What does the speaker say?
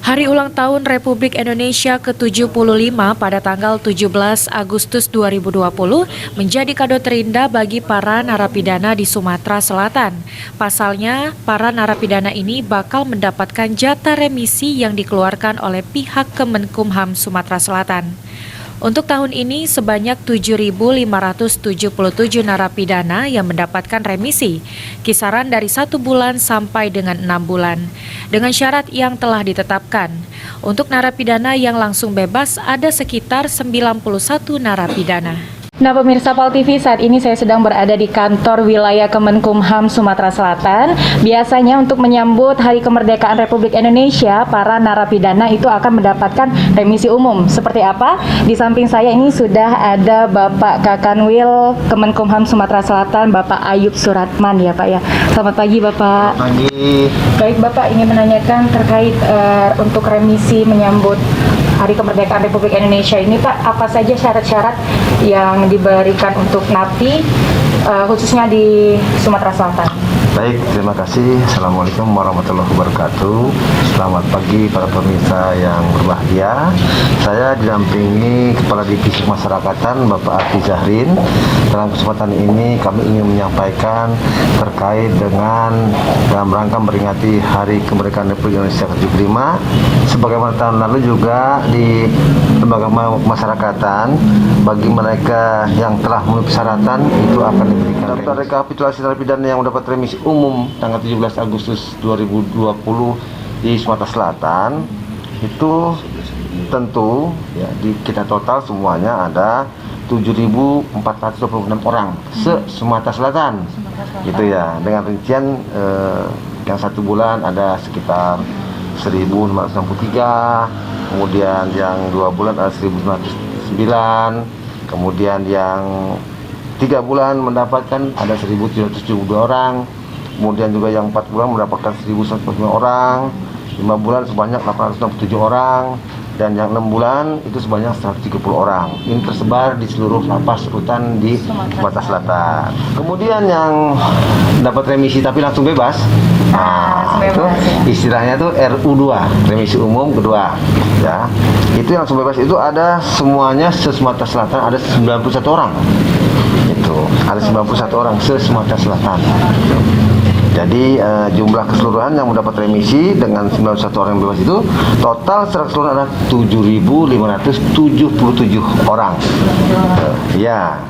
Hari ulang tahun Republik Indonesia ke-75 pada tanggal 17 Agustus 2020 menjadi kado terindah bagi para narapidana di Sumatera Selatan. Pasalnya, para narapidana ini bakal mendapatkan jatah remisi yang dikeluarkan oleh pihak Kemenkumham Sumatera Selatan. Untuk tahun ini sebanyak 7.577 narapidana yang mendapatkan remisi, kisaran dari 1 bulan sampai dengan 6 bulan, dengan syarat yang telah ditetapkan. Untuk narapidana yang langsung bebas ada sekitar 91 narapidana. Nah, pemirsa PAL TV, saat ini saya sedang berada di kantor wilayah Kemenkumham Sumatera Selatan. Biasanya untuk menyambut Hari Kemerdekaan Republik Indonesia, para narapidana itu akan mendapatkan remisi umum. Seperti apa? Di samping saya ini sudah ada Bapak Kakanwil Kemenkumham Sumatera Selatan, Bapak Ayub Suratman ya Pak ya. Selamat pagi Bapak. Selamat pagi. Baik Bapak, ingin menanyakan terkait untuk remisi menyambut Hari Kemerdekaan Republik Indonesia ini Pak, apa saja syarat-syarat yang diberikan untuk napi khususnya di Sumatera Selatan? Baik, terima kasih. Assalamualaikum warahmatullahi wabarakatuh. Selamat pagi para pemirsa yang berbahagia. Saya didampingi Kepala Divisi Masyarakatan Bapak Arti Zahrin. Dalam kesempatan ini kami ingin menyampaikan terkait dengan dalam rangka memperingati Hari Kemerdekaan Republik Indonesia ke-75. Sebagaimana tahun lalu juga di lembaga masyarakatan, bagi mereka yang telah memenuhi persyaratan itu akan diberikan daftar rekapitulasi narapidana yang mendapat remisi umum tanggal 17 Agustus 2020 di Sumatera Selatan. Itu tentu ya, kita total semuanya ada 7.426 orang se-Sumatera Selatan. Gitu ya, dengan rincian yang 1 bulan ada sekitar 1.563, kemudian yang 2 bulan ada 1.909, kemudian yang 3 bulan mendapatkan ada 1.772 orang, kemudian juga yang 4 bulan mendapatkan 1.145 orang, 5 bulan sebanyak 867 orang, dan yang 6 bulan itu sebanyak 130 orang. Ini tersebar di seluruh lapas rutan di Sumatera Selatan. Kemudian yang dapat remisi tapi langsung bebas, itu istilahnya itu RU2, remisi umum kedua. Ya, itu yang langsung bebas itu ada semuanya se-Sumatera Selatan ada 91 orang. Itu ada 91 orang se-Sumatera Selatan. Jadi jumlah keseluruhan yang mendapat remisi dengan 91 orang yang bebas itu total secara keseluruhan ada 7.577 orang. Ya.